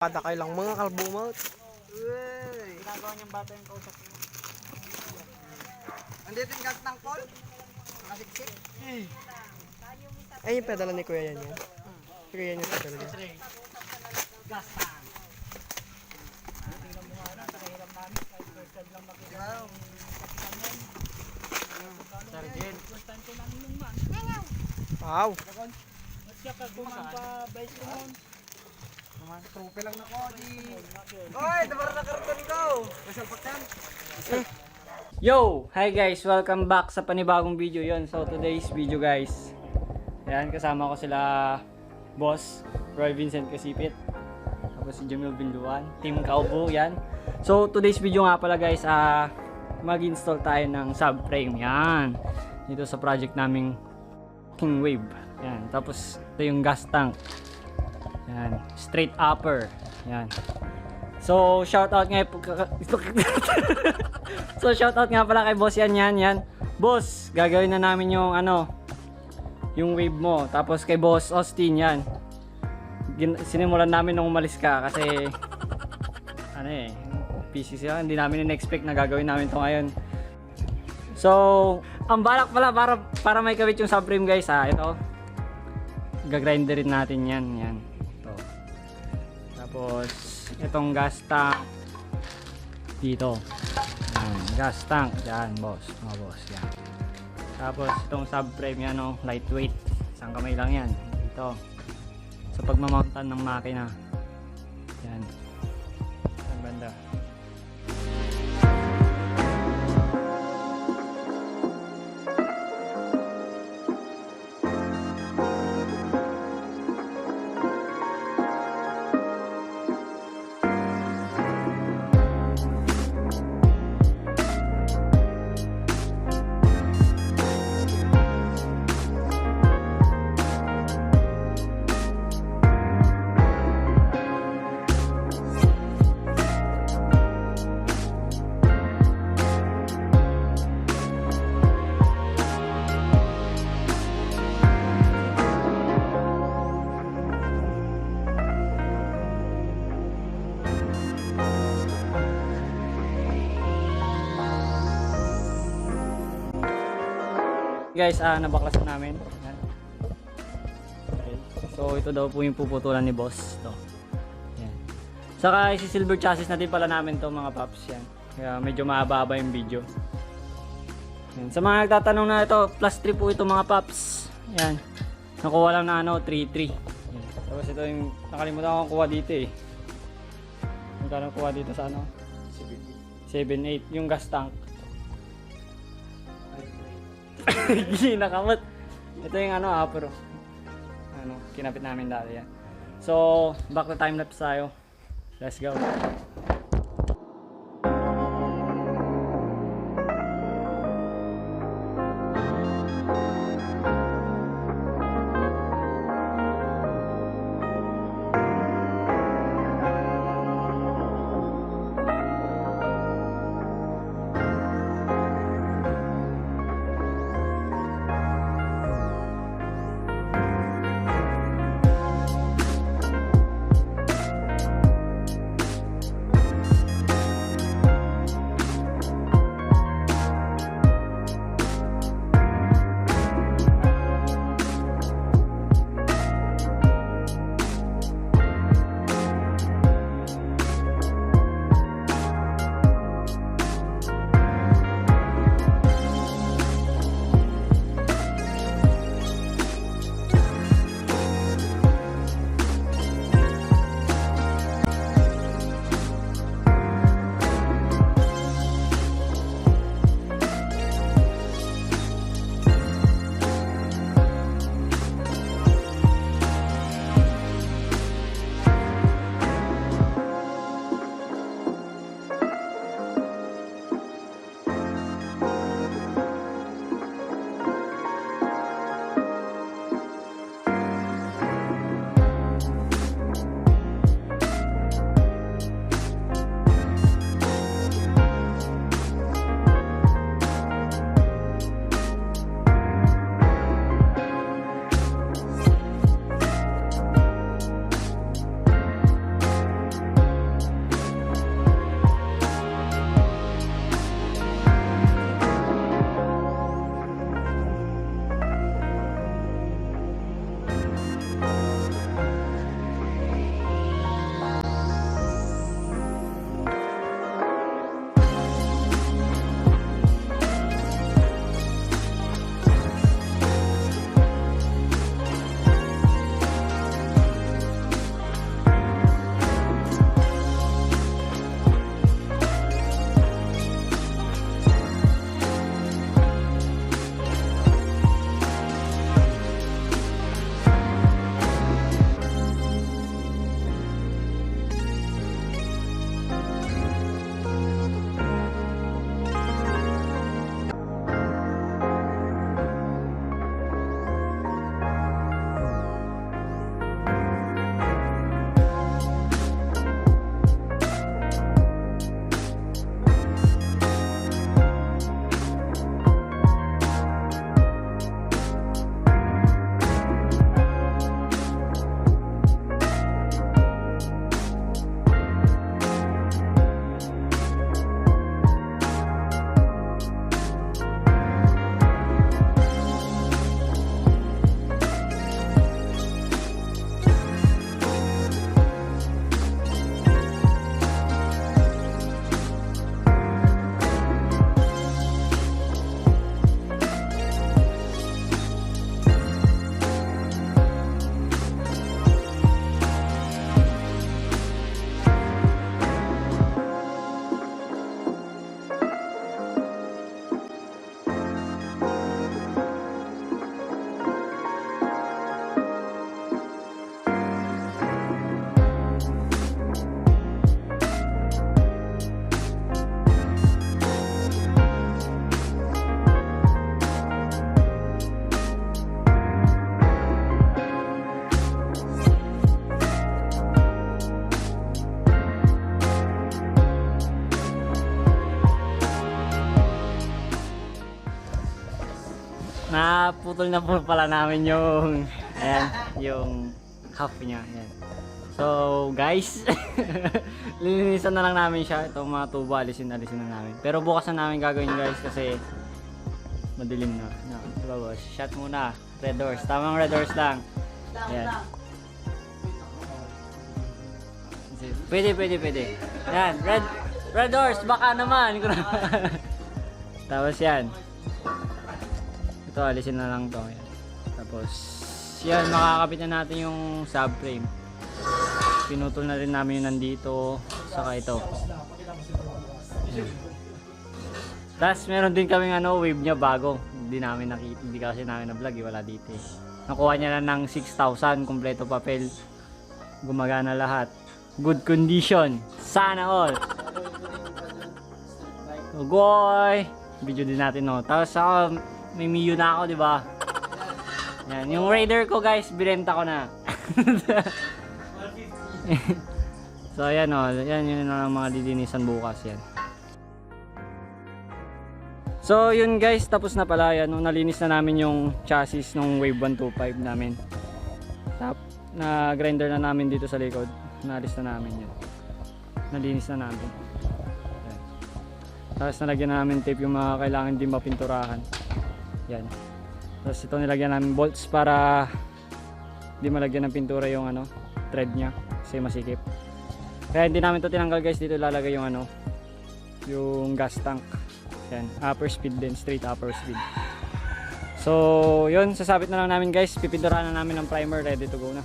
Pada kayo lang mga kalbumot. Uy! Ginagawa niyang bata yung kausap niya. Andito yung gas ng Paul. Nakasiksik. Ay, yung pedala ni Kuya yan yan. Kuya yan yung pedala niya. Gas tank. Tingnan mo nga na, nakahiram namin. Kahit first time lang makita yung kapitan yan. Sergeant. First time ko namin yung man. Wow! At siya ka kumampa-base ko nun. Trupe lang na ko, di. Oy, dabar na karton ko. Masalpak yan. Yo! Hi guys! Welcome back sa panibagong video yon. So today's video guys, ayan, kasama ko sila Boss Roy Vincent Casipit, tapos si Jamil Binduan, Team Kaubo, yan. So today's video nga pala guys, mag-install tayo ng subframe, yan, dito sa project naming King Wave, yan. Tapos ito yung gas tank, yan, straight upper, yan. So shoutout nga So shoutout nga pala kay Boss yan. Boss, gagawin na namin yung yung wave mo. Tapos kay Boss Austin yan. Sinimulan namin nung umalis ka kasi busy siya. Hindi namin in-expect na gagawin namin to ngayon. So, ang balak pala para may kawit yung subframe guys, ito. Gagrinderin natin yan. Ito. Tapos itong gas tank dito. Gas tank dyan, boss, mga boss, yan. Tapos itong subframe yan, lightweight, isang kamay lang yan dito sa pagmamountan ng makina, yan, ang banda. Guys, nabaklasan namin. Yan. Okay. So ito daw po yung puputulan ni boss. Ito. Yan. Saka isi-silver chassis na din pala namin to mga paps, yan. Kaya medyo mahaba-haba yung video. Yan. Sa mga nagtatanong na ito, plus 3 po ito mga paps. Yan. Nakuha lang na 3.3. Yan. Tapos ito yung nakalimutan ko kuha dito eh. Magkano kuha dito sa 7.8 yung gas tank. Ginakamot. Ito yung upper. Kinapit namin dati yan. So, back to time lapse tayo. Let's go. naputol na po pala namin yung ayan, yung half niya. Ayan. So guys, lilinisan na lang namin siya. Itong mga tubo, alisin na namin. Pero bukas na namin gagawin guys kasi madilim na. Diba boss? Shot muna. Red doors. Tamang red doors lang. Ayan. Pwede. Yan, red doors, baka naman. Tapos yan. Ito, alisin na lang to. Yan. Tapos, yan, makakapit na natin yung subframe. Pinutol na rin namin yung nandito. Saka ito. Yan. Tapos, meron din kaming wave niya bago. Hindi kasi namin na-vlog, wala dito eh. Nakuha niya na ng 6,000, kompleto papel. Gumagana lahat. Good condition. Sana all. Ugoy. Video din natin no. Tapos ako, may Miyo na ako, di ba? Yan, yung Raider ko guys, binenta ko na. So ayan o, yan yun ang mga didinisan bukas yan. So yun guys, tapos na pala yan. Nalinis na namin yung chassis ng Wave 125 namin. Na grinder na namin dito sa likod. Naalis na namin yan. Nalinis na namin. Yan. Tapos nalagyan na namin tape yung mga kailangan din mapinturahan. Yan. Tapos ito nilagyan namin bolts para di malagyan ng pintura yung thread nya kasi masikip. Kaya hindi namin to tinanggal guys. Dito ilalagay yung yung gas tank. Yan. UpperSpeed din. Straight UpperSpeed. So yun, sasabit na lang namin guys. Pipinturahan na namin ng primer. Ready to go na.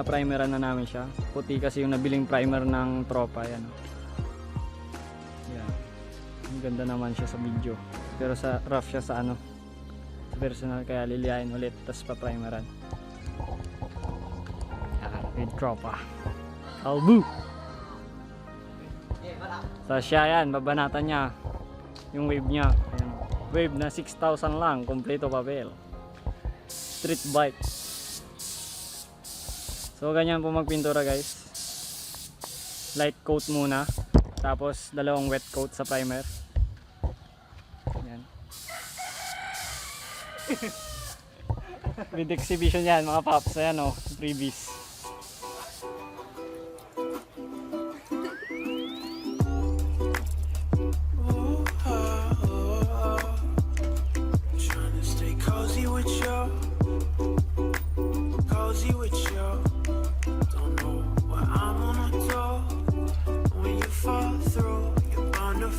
Primeran na namin siya. Puti kasi yung nabiling primer ng tropa yan. Yan. Ang ganda naman siya sa video. Pero sa rough siya sa sa personal kaya liliyain ulit tapos pa-primeran. Yan, with tropa. Albu. So siya yan, babanatan niya yung wave niya. Ayan. Wave na 6,000 lang, kompleto papel. Street bike. So ganyan po magpintura guys. Light coat muna. Tapos dalawang wet coat sa primer. Yan. With exhibition yan mga paps. Ayan o, freebies.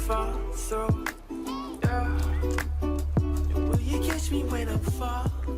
Fall through, yeah. Will you catch me when I fall?